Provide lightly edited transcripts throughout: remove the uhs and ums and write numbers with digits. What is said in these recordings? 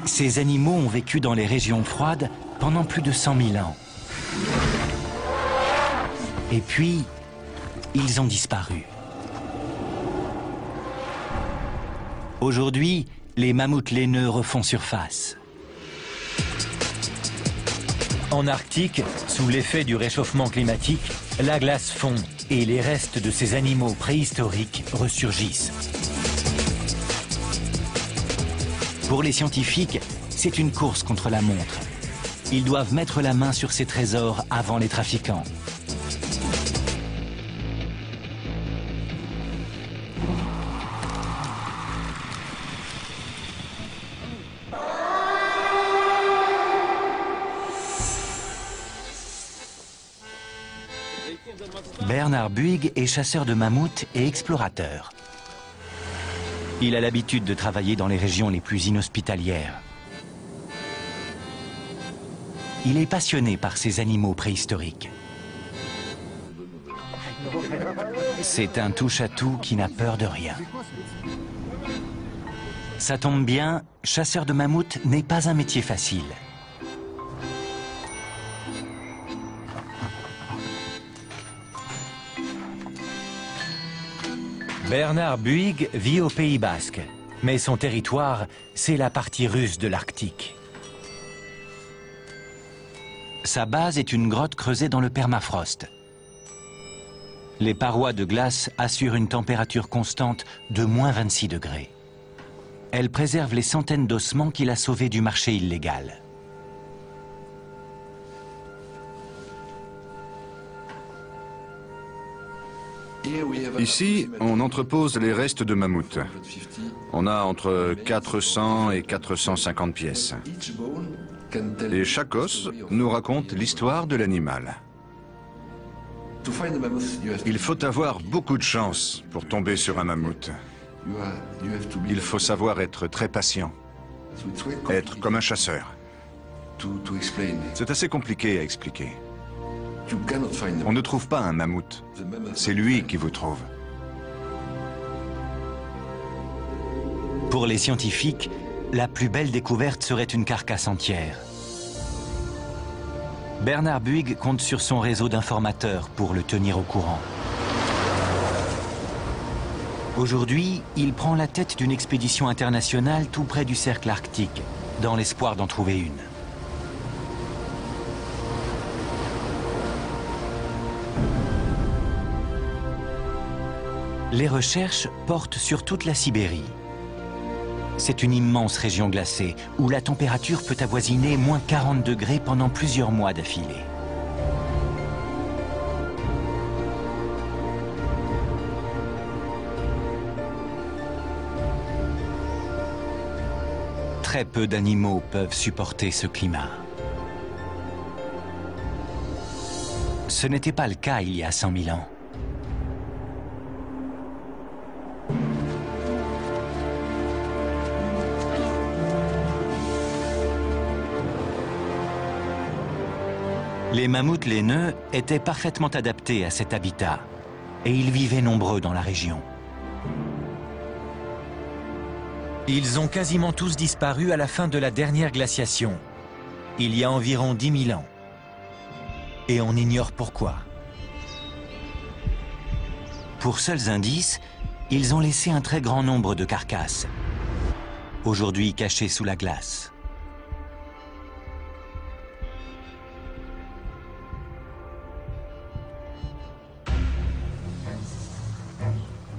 Ces animaux ont vécu dans les régions froides pendant plus de 100 000 ans. Et puis, ils ont disparu. Aujourd'hui, les mammouths laineux refont surface. En Arctique, sous l'effet du réchauffement climatique, la glace fond et les restes de ces animaux préhistoriques ressurgissent. Pour les scientifiques, c'est une course contre la montre. Ils doivent mettre la main sur ces trésors avant les trafiquants. Bernard Buig est chasseur de mammouths et explorateur. Il a l'habitude de travailler dans les régions les plus inhospitalières. Il est passionné par ces animaux préhistoriques. C'est un touche-à-tout qui n'a peur de rien. Ça tombe bien, chasseur de mammouths n'est pas un métier facile. Bernard Buig vit au Pays Basque, mais son territoire, c'est la partie russe de l'Arctique. Sa base est une grotte creusée dans le permafrost. Les parois de glace assurent une température constante de moins 26 degrés. Elle préserve les centaines d'ossements qu'il a sauvés du marché illégal. Ici, on entrepose les restes de mammouth. On a entre 400 et 450 pièces. Et chaque os nous raconte l'histoire de l'animal. Il faut avoir beaucoup de chance pour tomber sur un mammouth. Il faut savoir être très patient, être comme un chasseur. C'est assez compliqué à expliquer. On ne trouve pas un mammouth, c'est lui qui vous trouve. Pour les scientifiques, la plus belle découverte serait une carcasse entière. Bernard Buig compte sur son réseau d'informateurs pour le tenir au courant. Aujourd'hui, il prend la tête d'une expédition internationale tout près du cercle arctique, dans l'espoir d'en trouver une. Les recherches portent sur toute la Sibérie. C'est une immense région glacée où la température peut avoisiner moins 40 degrés pendant plusieurs mois d'affilée. Très peu d'animaux peuvent supporter ce climat. Ce n'était pas le cas il y a 100 000 ans. Les mammouths laineux étaient parfaitement adaptés à cet habitat et ils vivaient nombreux dans la région. Ils ont quasiment tous disparu à la fin de la dernière glaciation, il y a environ 10 000 ans. Et on ignore pourquoi. Pour seuls indices, ils ont laissé un très grand nombre de carcasses, aujourd'hui cachées sous la glace.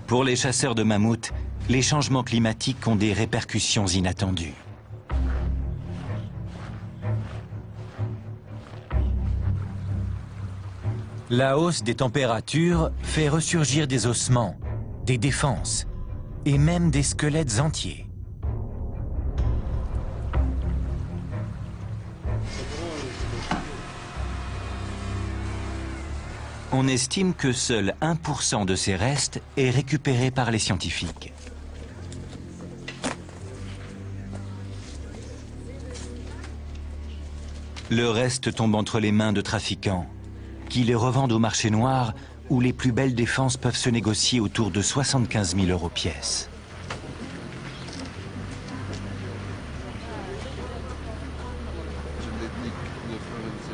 Pour les chasseurs de mammouths, les changements climatiques ont des répercussions inattendues. La hausse des températures fait ressurgir des ossements, des défenses et même des squelettes entiers. On estime que seul 1% de ces restes est récupéré par les scientifiques. Le reste tombe entre les mains de trafiquants, qui les revendent au marché noir où les plus belles défenses peuvent se négocier autour de 75 000 € pièce.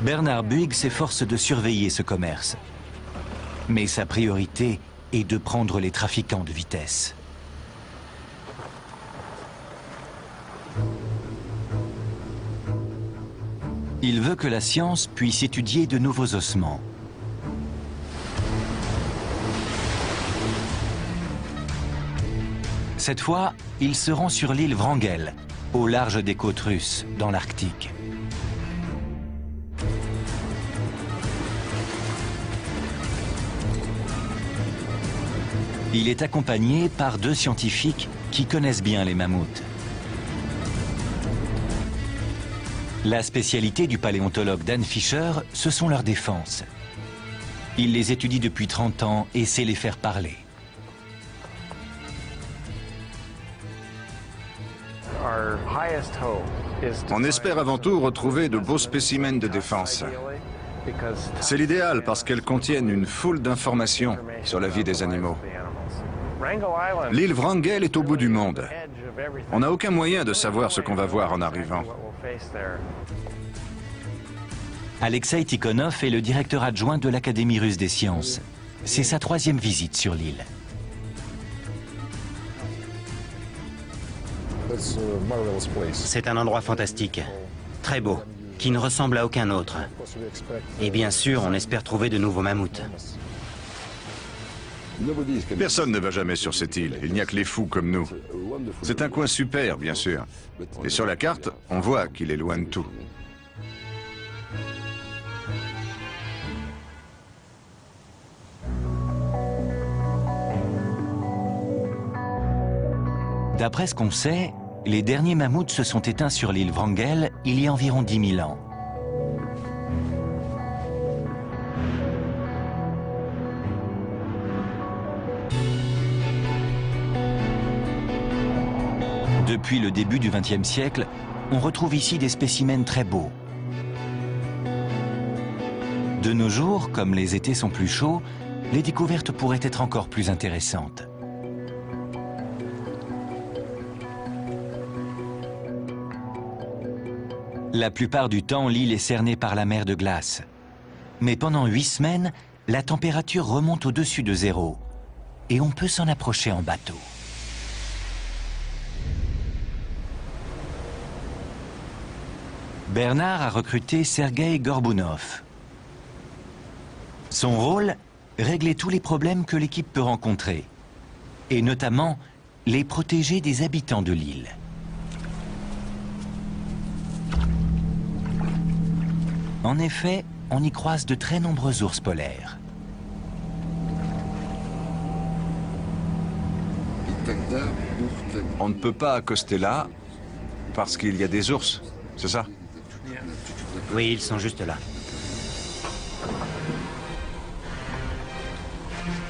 Bernard Buig s'efforce de surveiller ce commerce. Mais sa priorité est de prendre les trafiquants de vitesse. Il veut que la science puisse étudier de nouveaux ossements. Cette fois, il se rend sur l'île Wrangel, au large des côtes russes, dans l'Arctique. Il est accompagné par 2 scientifiques qui connaissent bien les mammouths. La spécialité du paléontologue Dan Fisher, ce sont leurs défenses. Il les étudie depuis 30 ans et sait les faire parler. On espère avant tout retrouver de beaux spécimens de défense. C'est l'idéal parce qu'elles contiennent une foule d'informations sur la vie des animaux. L'île Wrangel est au bout du monde. On n'a aucun moyen de savoir ce qu'on va voir en arrivant. Alexei Tikhonov est le directeur adjoint de l'Académie russe des sciences. C'est sa 3e visite sur l'île. C'est un endroit fantastique, très beau, qui ne ressemble à aucun autre. Et bien sûr, on espère trouver de nouveaux mammouths. Personne ne va jamais sur cette île, il n'y a que les fous comme nous. C'est un coin super, bien sûr. Et sur la carte, on voit qu'il est loin de tout. D'après ce qu'on sait, les derniers mammouths se sont éteints sur l'île Wrangel il y a environ 10 000 ans. Depuis le début du XXe siècle, on retrouve ici des spécimens très beaux. De nos jours, comme les étés sont plus chauds, les découvertes pourraient être encore plus intéressantes. La plupart du temps, l'île est cernée par la mer de glace. Mais pendant 8 semaines, la température remonte au-dessus de 0 et on peut s'en approcher en bateau. Bernard a recruté Sergueï Gorbounov. Son rôle, régler tous les problèmes que l'équipe peut rencontrer, et notamment les protéger des habitants de l'île. En effet, on y croise de très nombreux ours polaires. On ne peut pas accoster là parce qu'il y a des ours, c'est ça? Oui, ils sont juste là.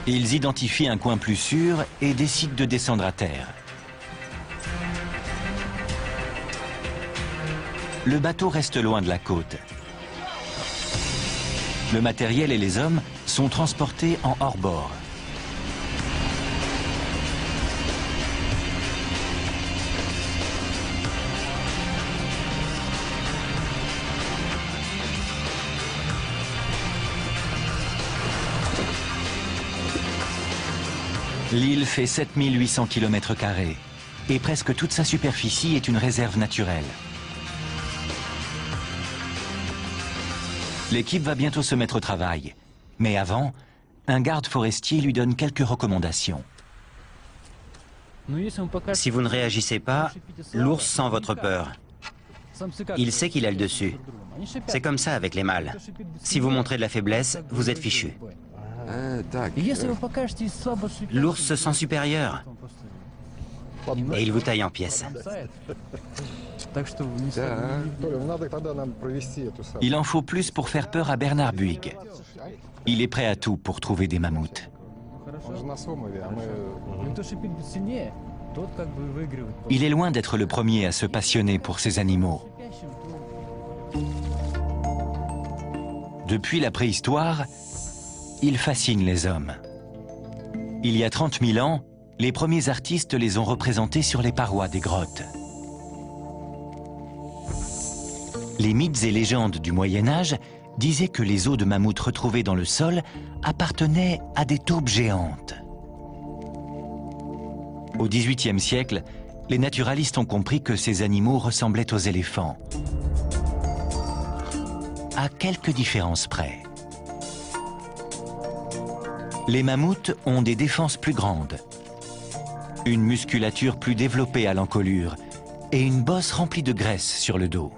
Ils identifient un coin plus sûr et décident de descendre à terre. Le bateau reste loin de la côte. Le matériel et les hommes sont transportés en hors-bord. L'île fait 7800 km² et presque toute sa superficie est une réserve naturelle. L'équipe va bientôt se mettre au travail. Mais avant, un garde forestier lui donne quelques recommandations. Si vous ne réagissez pas, l'ours sent votre peur. Il sait qu'il a le dessus. C'est comme ça avec les mâles. Si vous montrez de la faiblesse, vous êtes fichu. L'ours se sent supérieur. Et il vous taille en pièces. Il en faut plus pour faire peur à Bernard Buig. Il est prêt à tout pour trouver des mammouths. Il est loin d'être le premier à se passionner pour ces animaux. Depuis la préhistoire, il fascine les hommes. Il y a 30 000 ans, les premiers artistes les ont représentés sur les parois des grottes. Les mythes et légendes du Moyen-Âge disait que les os de mammouth retrouvés dans le sol appartenaient à des taupes géantes. Au XVIIIe siècle, les naturalistes ont compris que ces animaux ressemblaient aux éléphants. À quelques différences près. Les mammouths ont des défenses plus grandes, une musculature plus développée à l'encolure et une bosse remplie de graisse sur le dos.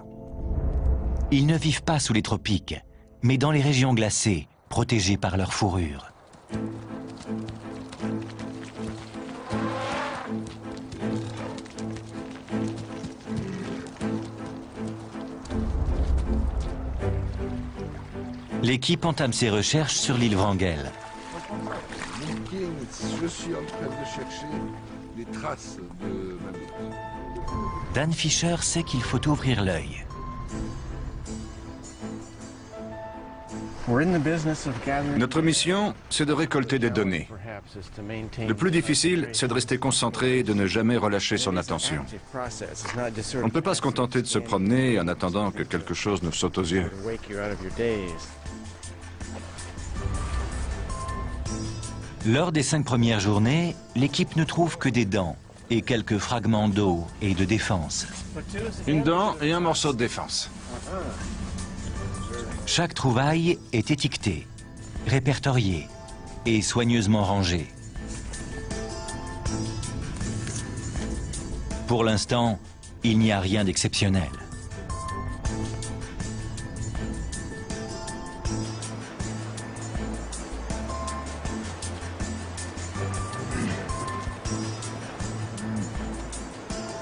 Ils ne vivent pas sous les tropiques, mais dans les régions glacées, protégés par leur fourrure. L'équipe entame ses recherches sur l'île Wrangel. Je suis en train de chercher les traces de mammouth. Dan Fisher sait qu'il faut ouvrir l'œil. Notre mission, c'est de récolter des données. Le plus difficile, c'est de rester concentré et de ne jamais relâcher son attention. On ne peut pas se contenter de se promener en attendant que quelque chose nous saute aux yeux. Lors des 5 premières journées, l'équipe ne trouve que des dents et quelques fragments d'eau et de défense. Une dent et un morceau de défense. Chaque trouvaille est étiquetée, répertoriée et soigneusement rangée. Pour l'instant, il n'y a rien d'exceptionnel.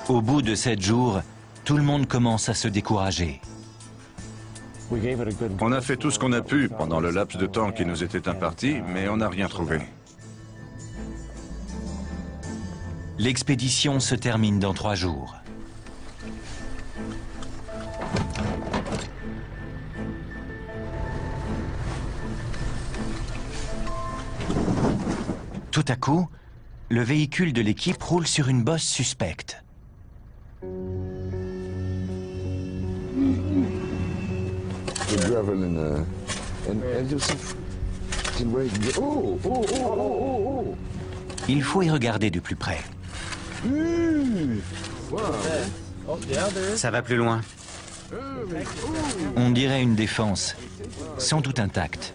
Au bout de 7 jours, tout le monde commence à se décourager. On a fait tout ce qu'on a pu pendant le laps de temps qui nous était imparti, mais on n'a rien trouvé. L'expédition se termine dans 3 jours. Tout à coup, le véhicule de l'équipe roule sur une bosse suspecte. Il faut y regarder de plus près. Ça va plus loin. On dirait une défense, sans doute intacte.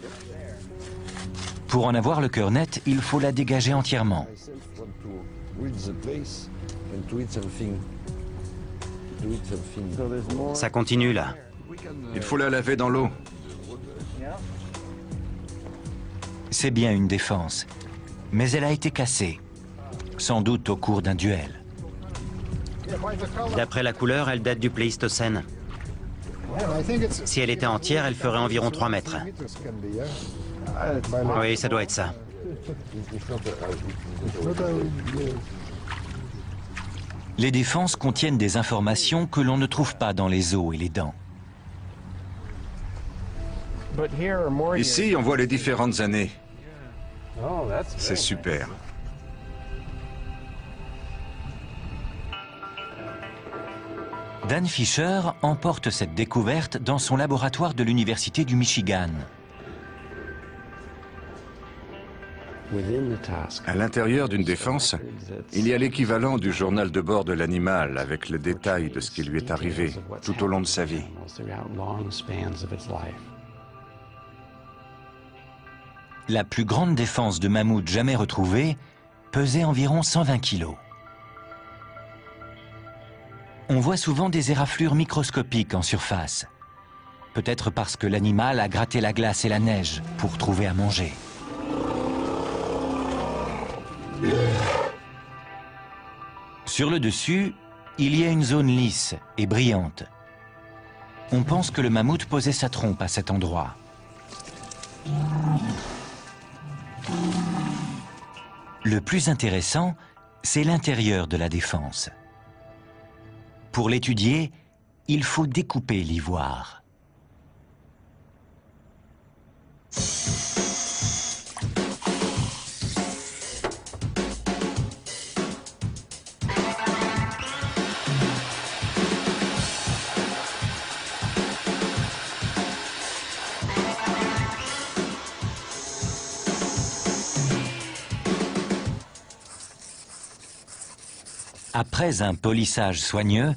Pour en avoir le cœur net, il faut la dégager entièrement. Ça continue là. Il faut la laver dans l'eau. C'est bien une défense, mais elle a été cassée, sans doute au cours d'un duel. D'après la couleur, elle date du Pléistocène. Si elle était entière, elle ferait environ 3 mètres. Oui, ça doit être ça. Les défenses contiennent des informations que l'on ne trouve pas dans les os et les dents. Ici, on voit les différentes années. C'est super. Dan Fisher emporte cette découverte dans son laboratoire de l'Université du Michigan. À l'intérieur d'une défense, il y a l'équivalent du journal de bord de l'animal avec le détail de ce qui lui est arrivé tout au long de sa vie. La plus grande défense de mammouth jamais retrouvée pesait environ 120 kilos. On voit souvent des éraflures microscopiques en surface. Peut-être parce que l'animal a gratté la glace et la neige pour trouver à manger. Sur le dessus, il y a une zone lisse et brillante. On pense que le mammouth posait sa trompe à cet endroit. Le plus intéressant, c'est l'intérieur de la défense. Pour l'étudier, il faut découper l'ivoire. Après un polissage soigneux,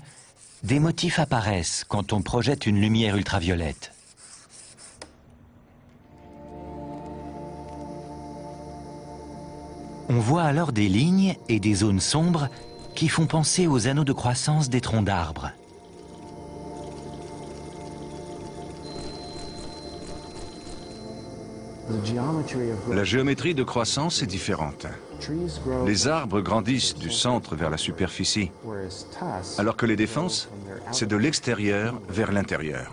des motifs apparaissent quand on projette une lumière ultraviolette. On voit alors des lignes et des zones sombres qui font penser aux anneaux de croissance des troncs d'arbres. La géométrie de croissance est différente. Les arbres grandissent du centre vers la superficie, alors que les défenses, c'est de l'extérieur vers l'intérieur.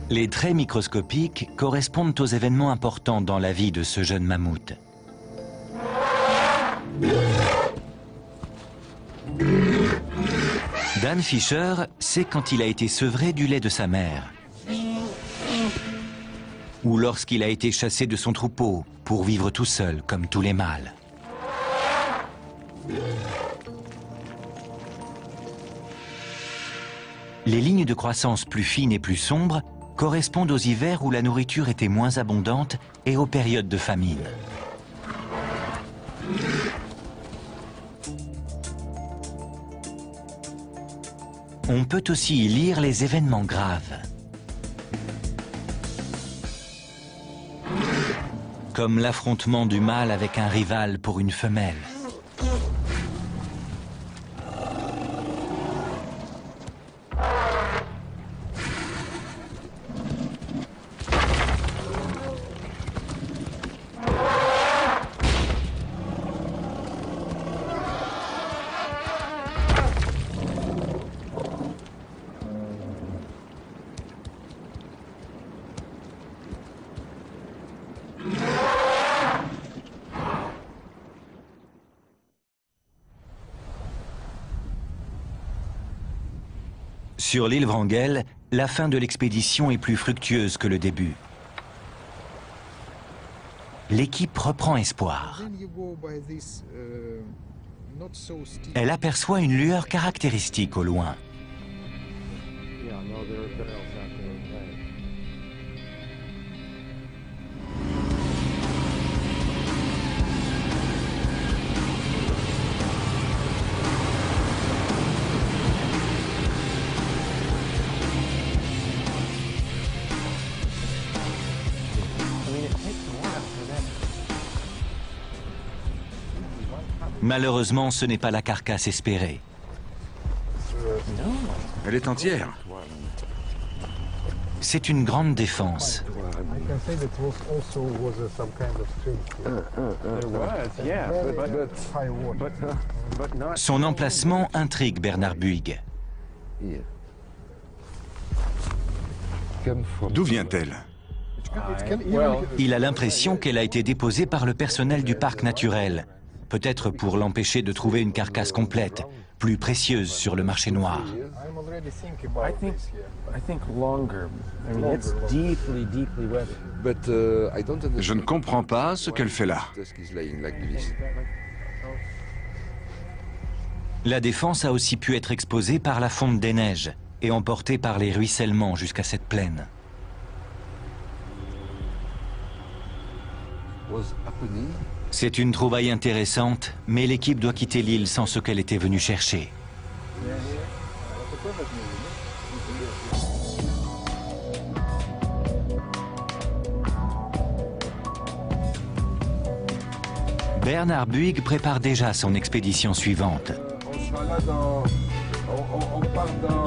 Les traits microscopiques correspondent aux événements importants dans la vie de ce jeune mammouth. Dan Fisher sait quand il a été sevré du lait de sa mère, ou lorsqu'il a été chassé de son troupeau pour vivre tout seul comme tous les mâles. Les lignes de croissance plus fines et plus sombres correspondent aux hivers où la nourriture était moins abondante et aux périodes de famine. On peut aussi y lire les événements graves, comme l'affrontement du mâle avec un rival pour une femelle. Sur l'île Wrangel, la fin de l'expédition est plus fructueuse que le début. L'équipe reprend espoir. Elle aperçoit une lueur caractéristique au loin. Malheureusement, ce n'est pas la carcasse espérée. Elle est entière. C'est une grande défense. Son emplacement intrigue Bernard Buig. D'où vient-elle? Il a l'impression qu'elle a été déposée par le personnel du parc naturel, peut-être pour l'empêcher de trouver une carcasse complète, plus précieuse sur le marché noir. Je ne comprends pas ce qu'elle fait là. La défense a aussi pu être exposée par la fonte des neiges et emportée par les ruissellements jusqu'à cette plaine. C'est une trouvaille intéressante, mais l'équipe doit quitter l'île sans ce qu'elle était venue chercher. Bernard Buig prépare déjà son expédition suivante.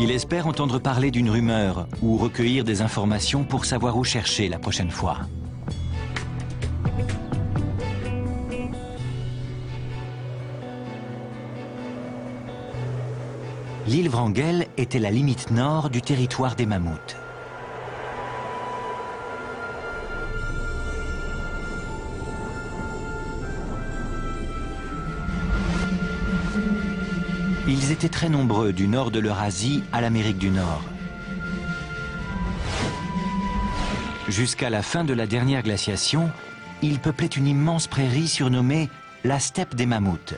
Il espère entendre parler d'une rumeur ou recueillir des informations pour savoir où chercher la prochaine fois. L'île Wrangel était la limite nord du territoire des mammouths. Ils étaient très nombreux du nord de l'Eurasie à l'Amérique du Nord. Jusqu'à la fin de la dernière glaciation, ils peuplaient une immense prairie surnommée la steppe des mammouths.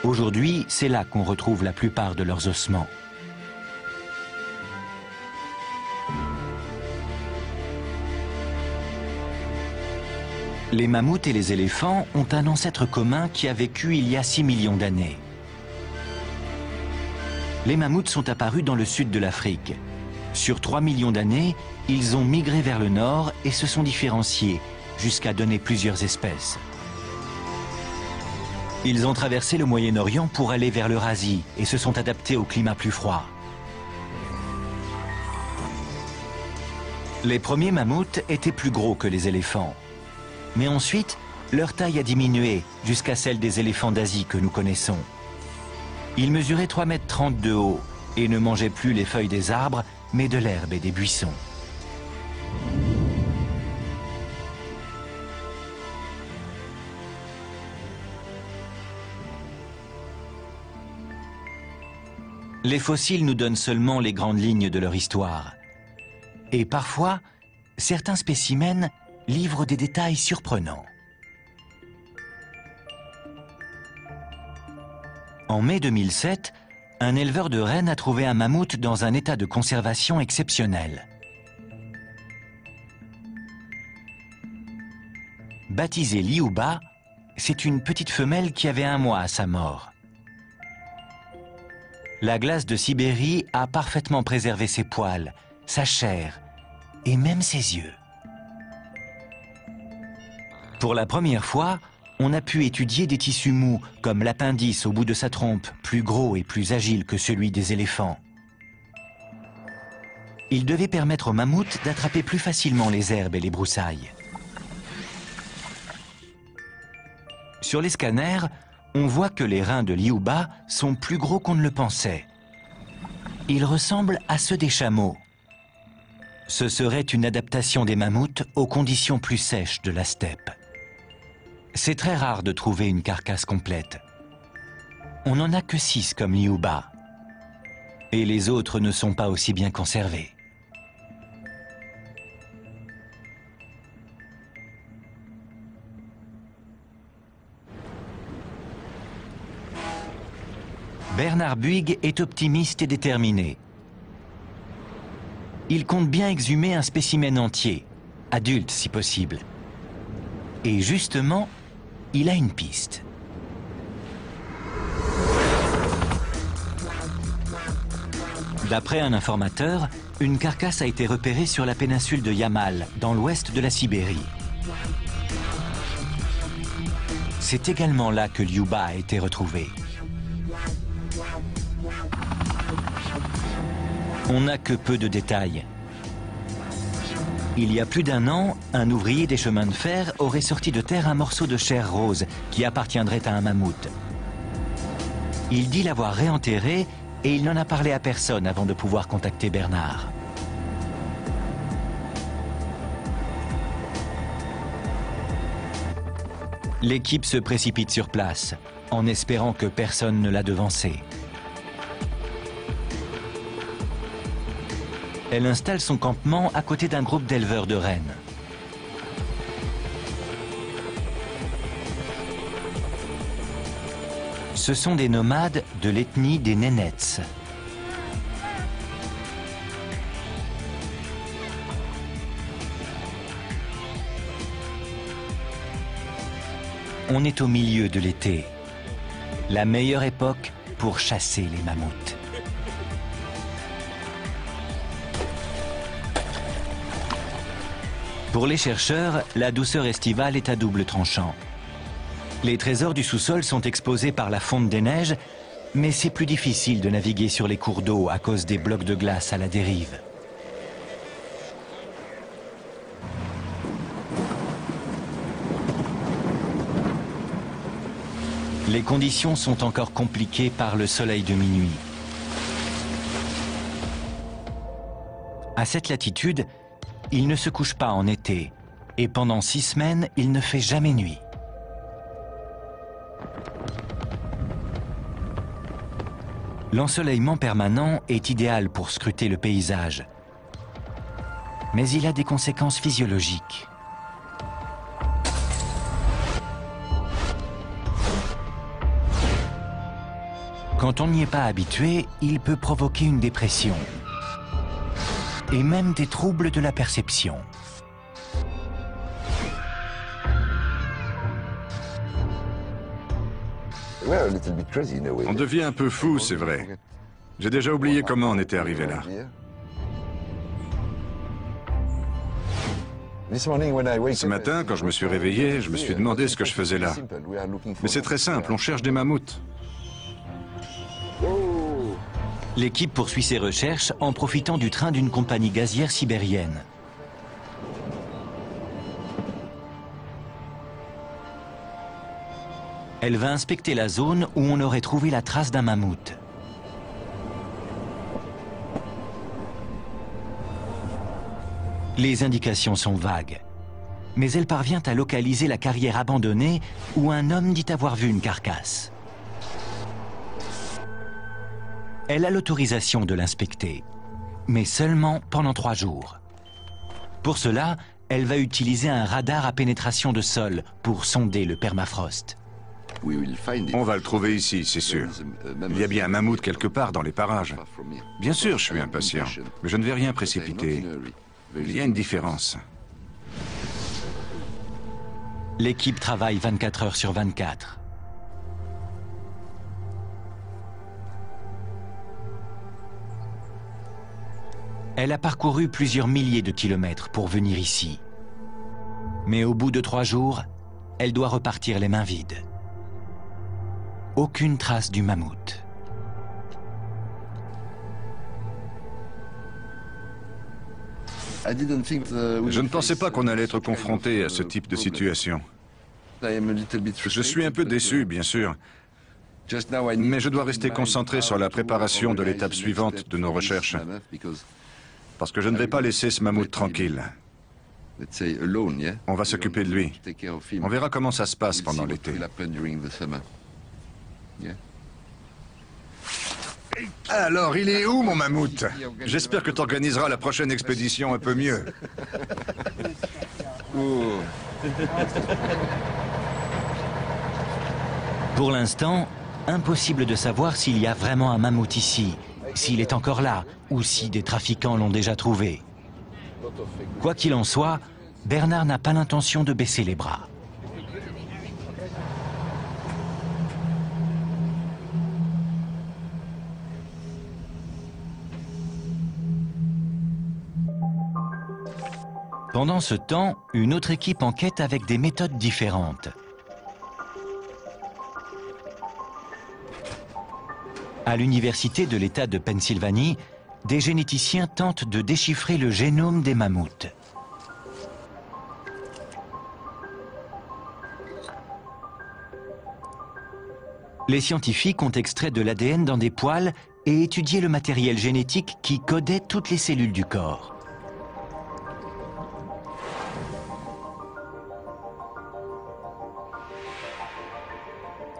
Aujourd'hui, c'est là qu'on retrouve la plupart de leurs ossements. Les mammouths et les éléphants ont un ancêtre commun qui a vécu il y a 6 millions d'années. Les mammouths sont apparus dans le sud de l'Afrique. Sur 3 millions d'années, ils ont migré vers le nord et se sont différenciés, jusqu'à donner plusieurs espèces. Ils ont traversé le Moyen-Orient pour aller vers l'Eurasie et se sont adaptés au climat plus froid. Les premiers mammouths étaient plus gros que les éléphants. Mais ensuite, leur taille a diminué jusqu'à celle des éléphants d'Asie que nous connaissons. Ils mesuraient 3,30 m de haut et ne mangeaient plus les feuilles des arbres, mais de l'herbe et des buissons. Les fossiles nous donnent seulement les grandes lignes de leur histoire. Et parfois, certains spécimens livrent des détails surprenants. En mai 2007, un éleveur de rennes a trouvé un mammouth dans un état de conservation exceptionnel. Baptisée Liuba, c'est une petite femelle qui avait 1 mois à sa mort. La glace de Sibérie a parfaitement préservé ses poils, sa chair et même ses yeux. Pour la première fois, on a pu étudier des tissus mous, comme l'appendice au bout de sa trompe, plus gros et plus agile que celui des éléphants. Il devait permettre aux mammouths d'attraper plus facilement les herbes et les broussailles. Sur les scanners, on voit que les reins de Liuba sont plus gros qu'on ne le pensait. Ils ressemblent à ceux des chameaux. Ce serait une adaptation des mammouths aux conditions plus sèches de la steppe. C'est très rare de trouver une carcasse complète. On n'en a que 6 comme Liuba. Et les autres ne sont pas aussi bien conservés. Bernard Buig est optimiste et déterminé. Il compte bien exhumer un spécimen entier, adulte si possible. Et justement, il a une piste. D'après un informateur, une carcasse a été repérée sur la péninsule de Yamal, dans l'ouest de la Sibérie. C'est également là que Liuba a été retrouvé. On n'a que peu de détails. Il y a plus d'1 an, un ouvrier des chemins de fer aurait sorti de terre un morceau de chair rose qui appartiendrait à un mammouth. Il dit l'avoir réenterré et il n'en a parlé à personne avant de pouvoir contacter Bernard. L'équipe se précipite sur place, en espérant que personne ne l'a devancé. Elle installe son campement à côté d'un groupe d'éleveurs de rennes. Ce sont des nomades de l'ethnie des Nénètes. On est au milieu de l'été, la meilleure époque pour chasser les mammouths. Pour les chercheurs, la douceur estivale est à double tranchant. Les trésors du sous-sol sont exposés par la fonte des neiges, mais c'est plus difficile de naviguer sur les cours d'eau à cause des blocs de glace à la dérive. Les conditions sont encore compliquées par le soleil de minuit. À cette latitude, il ne se couche pas en été, et pendant 6 semaines, il ne fait jamais nuit. L'ensoleillement permanent est idéal pour scruter le paysage, mais il a des conséquences physiologiques. Quand on n'y est pas habitué, il peut provoquer une dépression et même des troubles de la perception. On devient un peu fou, c'est vrai. J'ai déjà oublié comment on était arrivé là. Ce matin, quand je me suis réveillé, je me suis demandé ce que je faisais là. Mais c'est très simple, on cherche des mammouths. L'équipe poursuit ses recherches en profitant du train d'une compagnie gazière sibérienne. Elle va inspecter la zone où on aurait trouvé la trace d'un mammouth. Les indications sont vagues, mais elle parvient à localiser la carrière abandonnée où un homme dit avoir vu une carcasse. Elle a l'autorisation de l'inspecter, mais seulement pendant 3 jours. Pour cela, elle va utiliser un radar à pénétration de sol pour sonder le permafrost. On va le trouver ici, c'est sûr. Il y a bien un mammouth quelque part dans les parages. Bien sûr, je suis impatient, mais je ne vais rien précipiter. Il y a une différence. L'équipe travaille 24 heures sur 24. Elle a parcouru plusieurs milliers de kilomètres pour venir ici. Mais au bout de 3 jours, elle doit repartir les mains vides. Aucune trace du mammouth. Je ne pensais pas qu'on allait être confronté à ce type de situation. Je suis un peu déçu, bien sûr. Mais je dois rester concentré sur la préparation de l'étape suivante de nos recherches. Parce que je ne vais pas laisser ce mammouth tranquille. On va s'occuper de lui. On verra comment ça se passe pendant l'été. Alors, il est où, mon mammouth? J'espère que tu organiseras la prochaine expédition un peu mieux. Pour l'instant, impossible de savoir s'il y a vraiment un mammouth ici, s'il est encore là, ou si des trafiquants l'ont déjà trouvé. Quoi qu'il en soit, Bernard n'a pas l'intention de baisser les bras. Pendant ce temps, une autre équipe enquête avec des méthodes différentes. À l'université de l'État de Pennsylvanie, des généticiens tentent de déchiffrer le génome des mammouths. Les scientifiques ont extrait de l'ADN dans des poils et étudié le matériel génétique qui codait toutes les cellules du corps.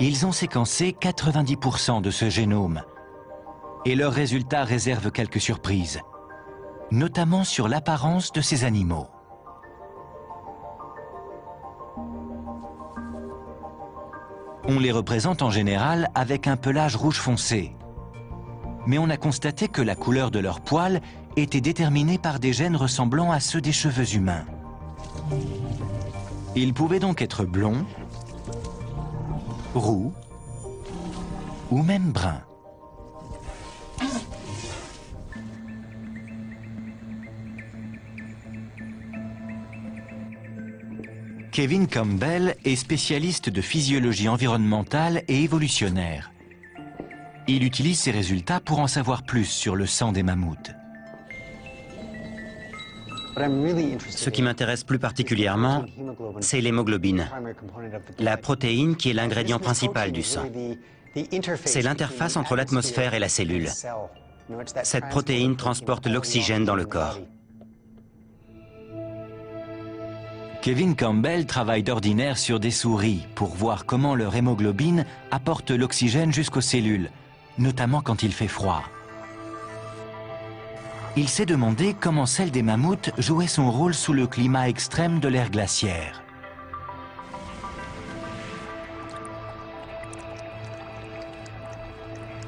Ils ont séquencé 90% de ce génome. Et leurs résultats réservent quelques surprises, notamment sur l'apparence de ces animaux. On les représente en général avec un pelage rouge foncé. Mais on a constaté que la couleur de leurs poils était déterminée par des gènes ressemblant à ceux des cheveux humains. Ils pouvaient donc être blonds, roux ou même bruns. Kevin Campbell est spécialiste de physiologie environnementale et évolutionnaire. Il utilise ces résultats pour en savoir plus sur le sang des mammouths. Ce qui m'intéresse plus particulièrement, c'est l'hémoglobine, la protéine qui est l'ingrédient principal du sang. C'est l'interface entre l'atmosphère et la cellule. Cette protéine transporte l'oxygène dans le corps. Kevin Campbell travaille d'ordinaire sur des souris pour voir comment leur hémoglobine apporte l'oxygène jusqu'aux cellules, notamment quand il fait froid. Il s'est demandé comment celle des mammouths jouait son rôle sous le climat extrême de l'ère glaciaire.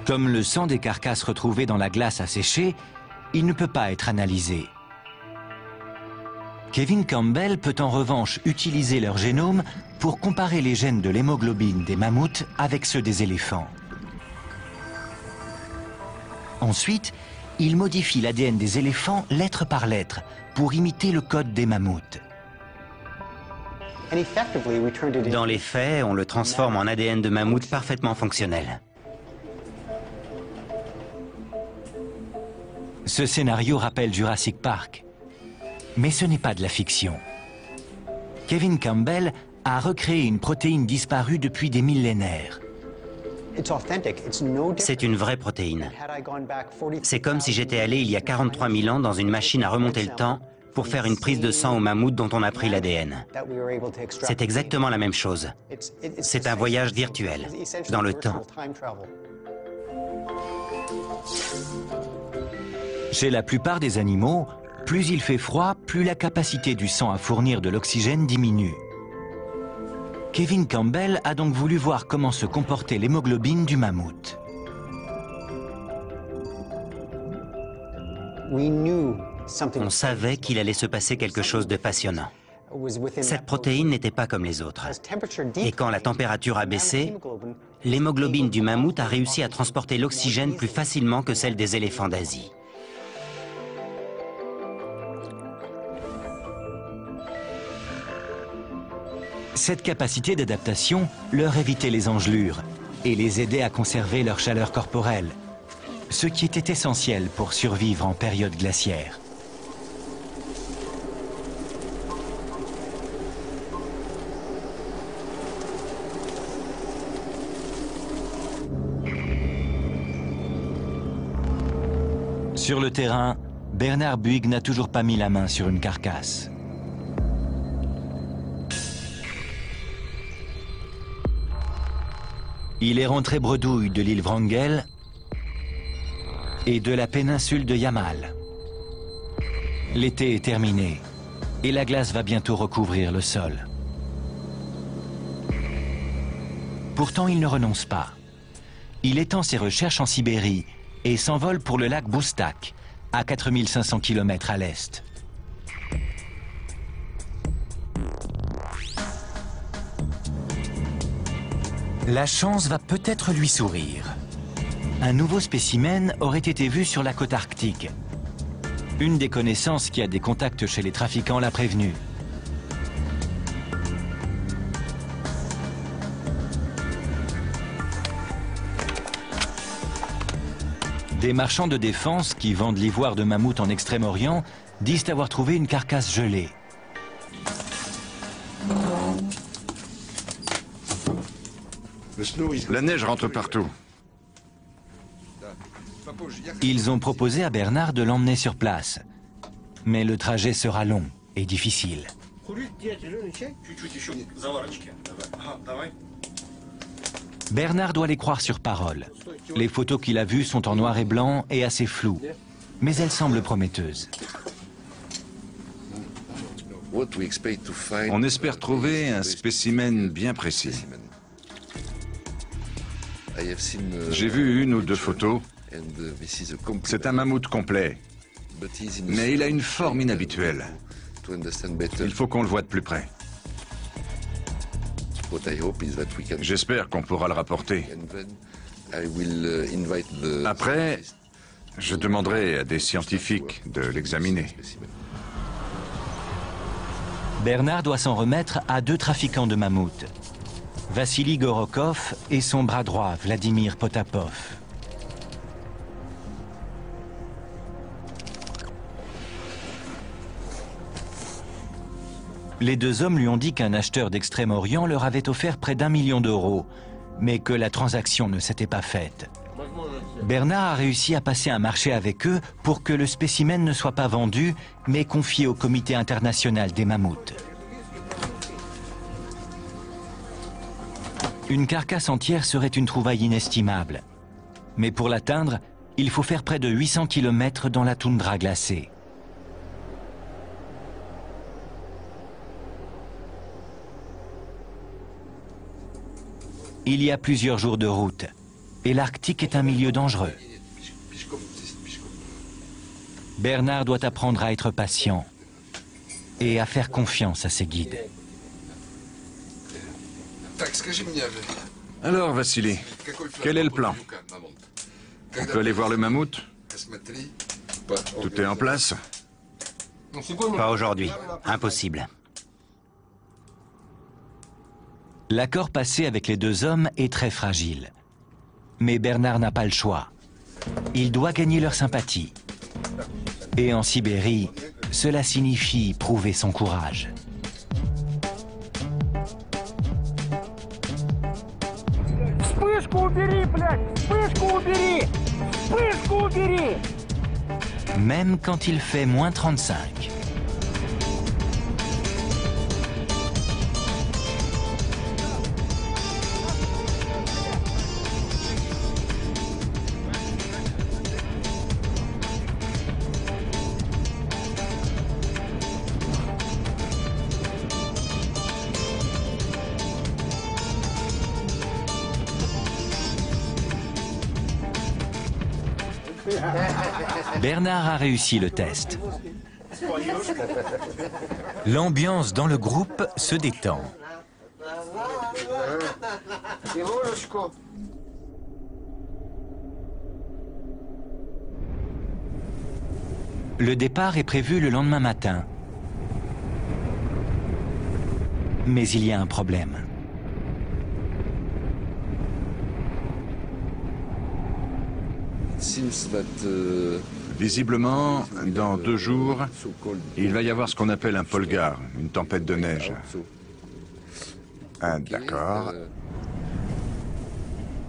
Comme le sang des carcasses retrouvées dans la glace a séché, il ne peut pas être analysé. Kevin Campbell peut en revanche utiliser leur génome pour comparer les gènes de l'hémoglobine des mammouths avec ceux des éléphants. Ensuite, il modifie l'ADN des éléphants lettre par lettre pour imiter le code des mammouths. Dans les faits, on le transforme en ADN de mammouth parfaitement fonctionnel. Ce scénario rappelle Jurassic Park. Mais ce n'est pas de la fiction. Kevin Campbell a recréé une protéine disparue depuis des millénaires. C'est une vraie protéine. C'est comme si j'étais allé il y a 43 000 ans dans une machine à remonter le temps pour faire une prise de sang au mammouth dont on a pris l'ADN. C'est exactement la même chose. C'est un voyage virtuel, dans le temps. Chez la plupart des animaux, plus il fait froid, plus la capacité du sang à fournir de l'oxygène diminue. Kevin Campbell a donc voulu voir comment se comportait l'hémoglobine du mammouth. On savait qu'il allait se passer quelque chose de passionnant. Cette protéine n'était pas comme les autres. Et quand la température a baissé, l'hémoglobine du mammouth a réussi à transporter l'oxygène plus facilement que celle des éléphants d'Asie. Cette capacité d'adaptation leur évitait les engelures et les aidait à conserver leur chaleur corporelle, ce qui était essentiel pour survivre en période glaciaire. Sur le terrain, Bernard Buig n'a toujours pas mis la main sur une carcasse. Il est rentré bredouille de l'île Wrangel et de la péninsule de Yamal. L'été est terminé et la glace va bientôt recouvrir le sol. Pourtant, il ne renonce pas. Il étend ses recherches en Sibérie et s'envole pour le lac Boustak, à 4500 km à l'est. La chance va peut-être lui sourire. Un nouveau spécimen aurait été vu sur la côte arctique. Une des connaissances qui a des contacts chez les trafiquants l'a prévenu. Des marchands de défense qui vendent l'ivoire de mammouth en Extrême-Orient disent avoir trouvé une carcasse gelée. La neige rentre partout. Ils ont proposé à Bernard de l'emmener sur place. Mais le trajet sera long et difficile. Bernard doit les croire sur parole. Les photos qu'il a vues sont en noir et blanc et assez floues. Mais elles semblent prometteuses. On espère trouver un spécimen bien précis. J'ai vu une ou deux photos. C'est un mammouth complet. Mais il a une forme inhabituelle. Il faut qu'on le voie de plus près. J'espère qu'on pourra le rapporter. Après, je demanderai à des scientifiques de l'examiner. Bernard doit s'en remettre à deux trafiquants de mammouths. Vassili Gorokov et son bras droit, Vladimir Potapov. Les deux hommes lui ont dit qu'un acheteur d'Extrême-Orient leur avait offert près d'1 million d'euros, mais que la transaction ne s'était pas faite. Bernard a réussi à passer un marché avec eux pour que le spécimen ne soit pas vendu, mais confié au Comité international des mammouths. Une carcasse entière serait une trouvaille inestimable. Mais pour l'atteindre, il faut faire près de 800 km dans la toundra glacée. Il y a plusieurs jours de route, et l'Arctique est un milieu dangereux. Bernard doit apprendre à être patient. et à faire confiance à ses guides. Alors, Vassili, quel est le plan? On peut aller voir le mammouth? Tout est en place? Pas aujourd'hui. Impossible. L'accord passé avec les deux hommes est très fragile. Mais Bernard n'a pas le choix. Il doit gagner leur sympathie. Et en Sibérie, cela signifie prouver son courage. Même quand il fait moins 35. Bernard a réussi le test. L'ambiance dans le groupe se détend. Le départ est prévu le lendemain matin. Mais il y a un problème. Visiblement, dans 2 jours, il va y avoir ce qu'on appelle un polgar, une tempête de neige. Ah, d'accord.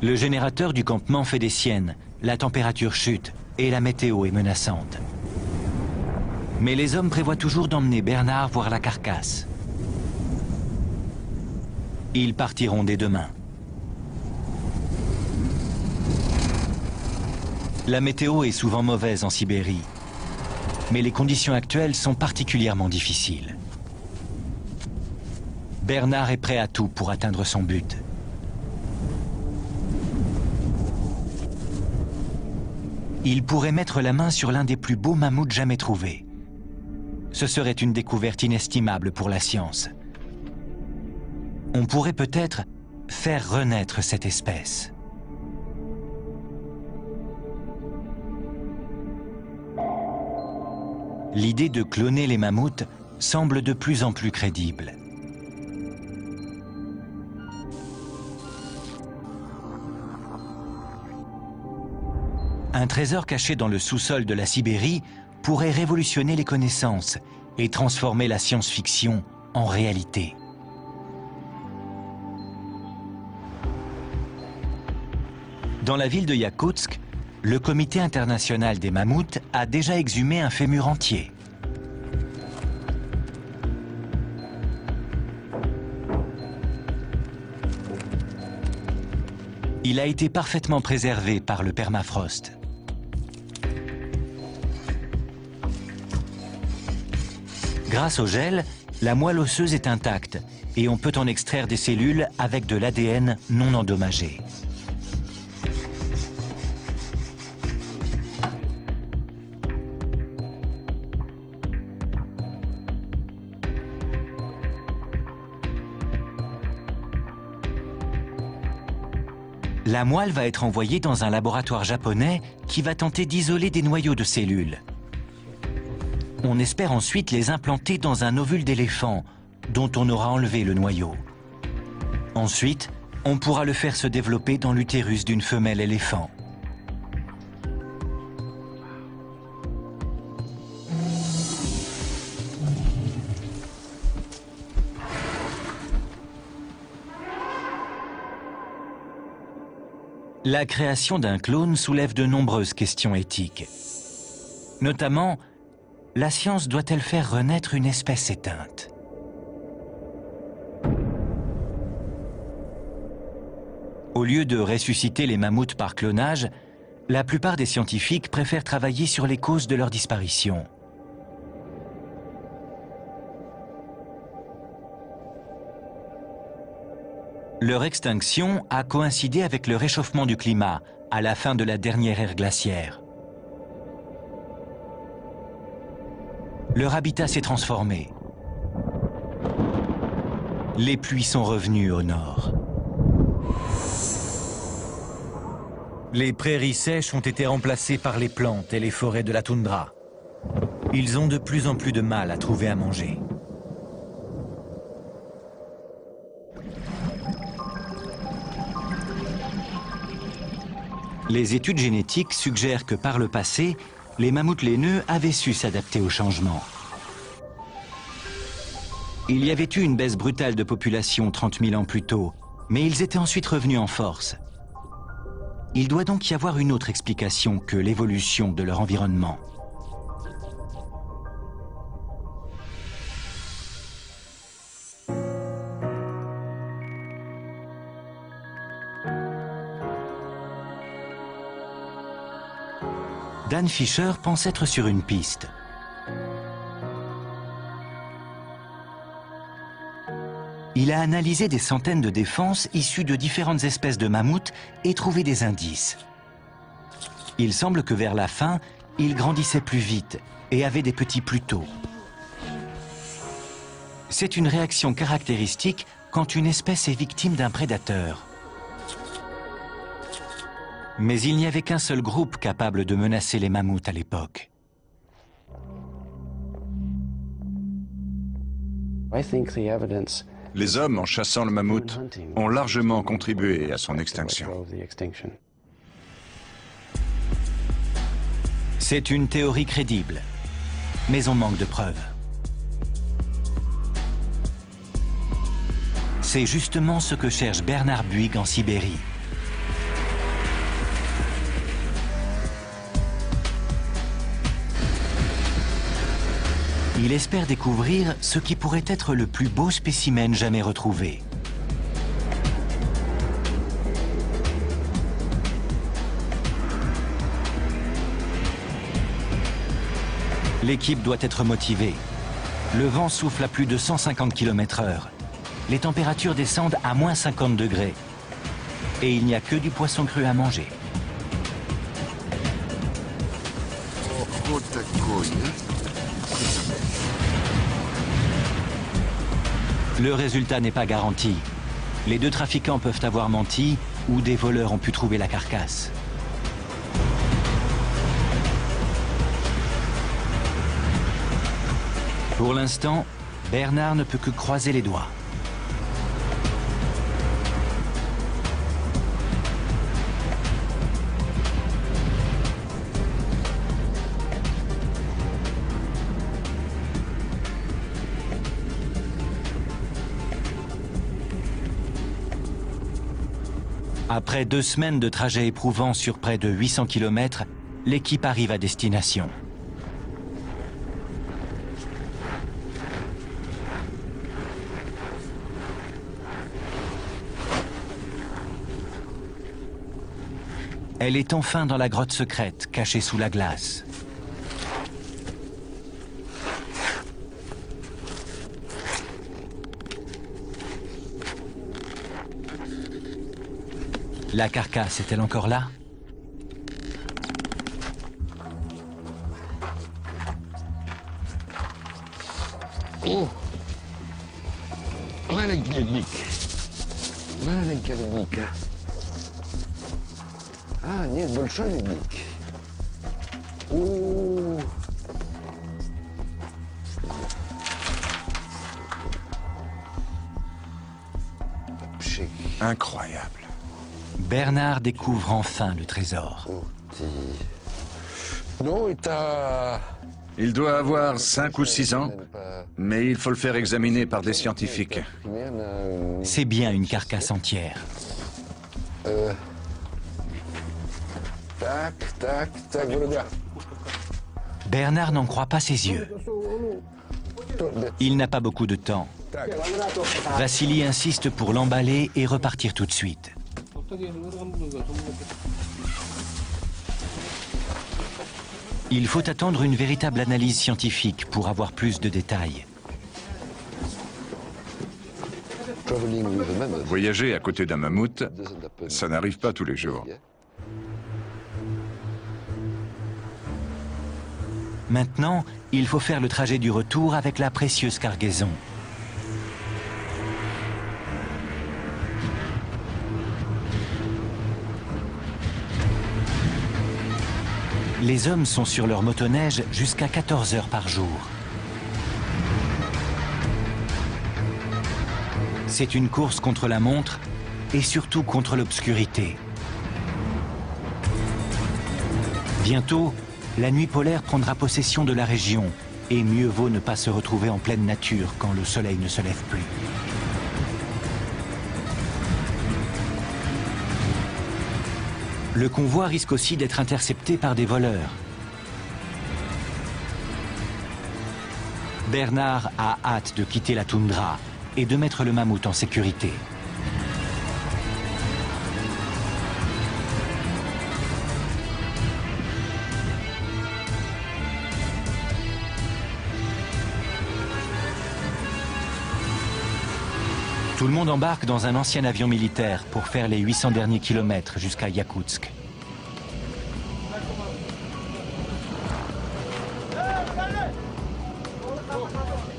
Le générateur du campement fait des siennes, la température chute et la météo est menaçante. Mais les hommes prévoient toujours d'emmener Bernard voir la carcasse. Ils partiront dès demain. La météo est souvent mauvaise en Sibérie, mais les conditions actuelles sont particulièrement difficiles. Bernard est prêt à tout pour atteindre son but. Il pourrait mettre la main sur l'un des plus beaux mammouths jamais trouvés. Ce serait une découverte inestimable pour la science. On pourrait peut-être faire renaître cette espèce. L'idée de cloner les mammouths semble de plus en plus crédible. Un trésor caché dans le sous-sol de la Sibérie pourrait révolutionner les connaissances et transformer la science-fiction en réalité. Dans la ville de Yakoutsk, le Comité international des mammouths a déjà exhumé un fémur entier. Il a été parfaitement préservé par le permafrost. Grâce au gel, la moelle osseuse est intacte et on peut en extraire des cellules avec de l'ADN non endommagé. La moelle va être envoyée dans un laboratoire japonais qui va tenter d'isoler des noyaux de cellules. On espère ensuite les implanter dans un ovule d'éléphant, dont on aura enlevé le noyau. Ensuite, on pourra le faire se développer dans l'utérus d'une femelle éléphant. La création d'un clone soulève de nombreuses questions éthiques. Notamment, la science doit-elle faire renaître une espèce éteinte? Au lieu de ressusciter les mammouths par clonage, la plupart des scientifiques préfèrent travailler sur les causes de leur disparition. Leur extinction a coïncidé avec le réchauffement du climat à la fin de la dernière ère glaciaire. Leur habitat s'est transformé Les pluies sont revenues au nord. Les prairies sèches ont été remplacées par les plantes et les forêts de la toundra. Ils ont de plus en plus de mal à trouver à manger. Les études génétiques suggèrent que par le passé, les mammouths laineux avaient su s'adapter au changement. Il y avait eu une baisse brutale de population 30 000 ans plus tôt, mais ils étaient ensuite revenus en force. Il doit donc y avoir une autre explication que l'évolution de leur environnement. Dan Fisher pense être sur une piste. Il a analysé des centaines de défenses issues de différentes espèces de mammouths et trouvé des indices. Il semble que vers la fin, ils grandissaient plus vite et avaient des petits plus tôt. C'est une réaction caractéristique quand une espèce est victime d'un prédateur. Mais il n'y avait qu'un seul groupe capable de menacer les mammouths à l'époque. Les hommes, en chassant le mammouth, ont largement contribué à son extinction. C'est une théorie crédible, mais on manque de preuves. C'est justement ce que cherche Bernard Buig en Sibérie. Il espère découvrir ce qui pourrait être le plus beau spécimen jamais retrouvé. L'équipe doit être motivée. Le vent souffle à plus de 150 km/h. Les températures descendent à moins 50 degrés. Et il n'y a que du poisson cru à manger. Le résultat n'est pas garanti. Les deux trafiquants peuvent avoir menti ou des voleurs ont pu trouver la carcasse. Pour l'instant, Bernard ne peut que croiser les doigts. Après 2 semaines de trajet éprouvant sur près de 800 km, l'équipe arrive à destination. Elle est enfin dans la grotte secrète, cachée sous la glace. La carcasse est-elle encore là? О, маленький ледник. Маленький ледник. А, нет, большой ледник. О. Incroyable. Bernard découvre enfin le trésor. Il doit avoir 5 ou 6 ans, mais il faut le faire examiner par des scientifiques. C'est bien une carcasse entière. Bernard n'en croit pas ses yeux. Il n'a pas beaucoup de temps. Vassili insiste pour l'emballer et repartir tout de suite. Il faut attendre une véritable analyse scientifique pour avoir plus de détails. Voyager à côté d'un mammouth, ça n'arrive pas tous les jours. Maintenant, il faut faire le trajet du retour avec la précieuse cargaison. les hommes sont sur leur motoneige jusqu'à 14 heures par jour. C'est une course contre la montre et surtout contre l'obscurité. Bientôt, la nuit polaire prendra possession de la région et mieux vaut ne pas se retrouver en pleine nature quand le soleil ne se lève plus. Le convoi risque aussi d'être intercepté par des voleurs. Bernard a hâte de quitter la toundra et de mettre le mammouth en sécurité. Tout le monde embarque dans un ancien avion militaire pour faire les 800 derniers kilomètres jusqu'à Yakoutsk.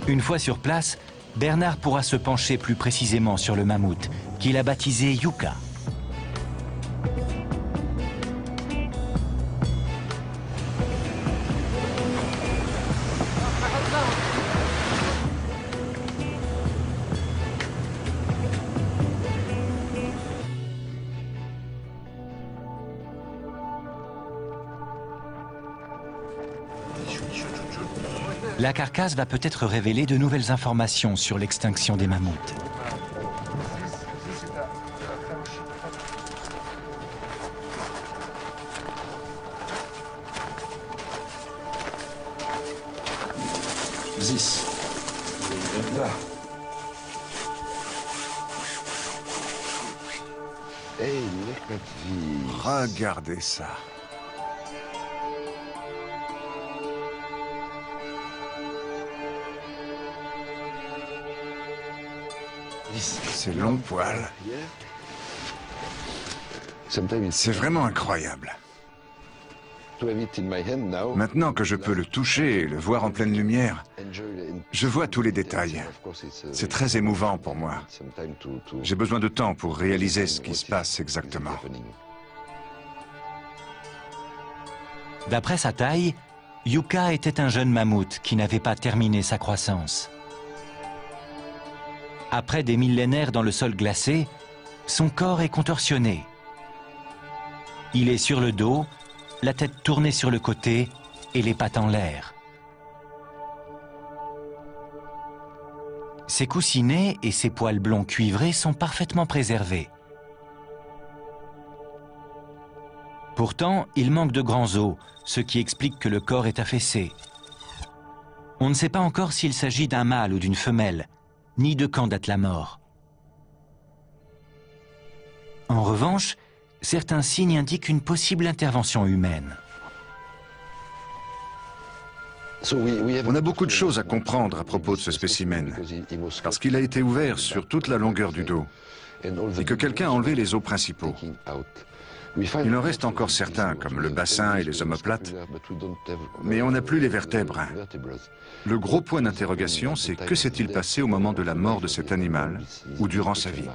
Une fois sur place, Bernard pourra se pencher plus précisément sur le mammouth, qu'il a baptisé Yuka. La carcasse va peut-être révéler de nouvelles informations sur l'extinction des mammouths. Regardez ça. Ces longs poils. C'est vraiment incroyable. Maintenant que je peux le toucher et le voir en pleine lumière, je vois tous les détails. C'est très émouvant pour moi. J'ai besoin de temps pour réaliser ce qui se passe exactement. D'après sa taille, Yuka était un jeune mammouth qui n'avait pas terminé sa croissance. Après des millénaires dans le sol glacé, son corps est contorsionné. Il est sur le dos, la tête tournée sur le côté et les pattes en l'air. Ses coussinets et ses poils blonds cuivrés sont parfaitement préservés. Pourtant, il manque de grands os, ce qui explique que le corps est affaissé. On ne sait pas encore s'il s'agit d'un mâle ou d'une femelle, ni de quand date la mort. En revanche, certains signes indiquent une possible intervention humaine. On a beaucoup de choses à comprendre à propos de ce spécimen, parce qu'il a été ouvert sur toute la longueur du dos, et que quelqu'un a enlevé les os principaux. Il en reste encore certains, comme le bassin et les omoplates, mais on n'a plus les vertèbres. Le gros point d'interrogation, c'est que s'est-il passé au moment de la mort de cet animal, ou durant sa vie?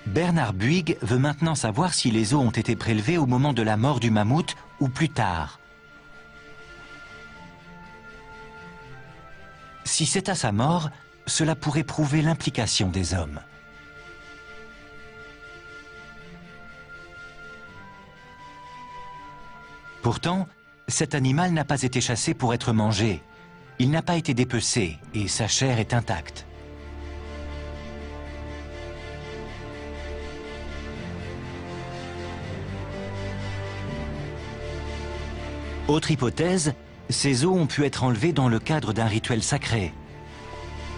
Bernard Buig veut maintenant savoir si les os ont été prélevés au moment de la mort du mammouth ou plus tard. Si c'est à sa mort, cela pourrait prouver l'implication des hommes. Pourtant, cet animal n'a pas été chassé pour être mangé. Il n'a pas été dépecé et sa chair est intacte. Autre hypothèse, ces os ont pu être enlevés dans le cadre d'un rituel sacré.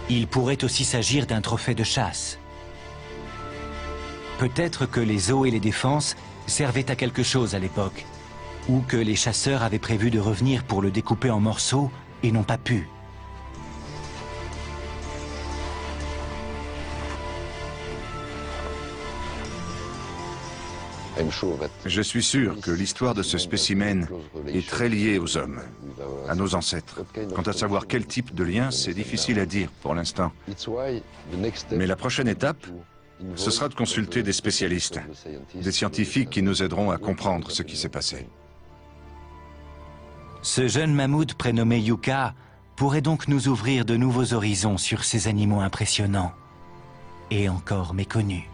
Il pourrait aussi s'agir d'un trophée de chasse. Peut-être que les os et les défenses servaient à quelque chose à l'époque, ou que les chasseurs avaient prévu de revenir pour le découper en morceaux et n'ont pas pu. Je suis sûr que l'histoire de ce spécimen est très liée aux hommes, à nos ancêtres. Quant à savoir quel type de lien, c'est difficile à dire pour l'instant. Mais la prochaine étape, ce sera de consulter des spécialistes, des scientifiques qui nous aideront à comprendre ce qui s'est passé. Ce jeune mammouth prénommé Yucca pourrait donc nous ouvrir de nouveaux horizons sur ces animaux impressionnants et encore méconnus.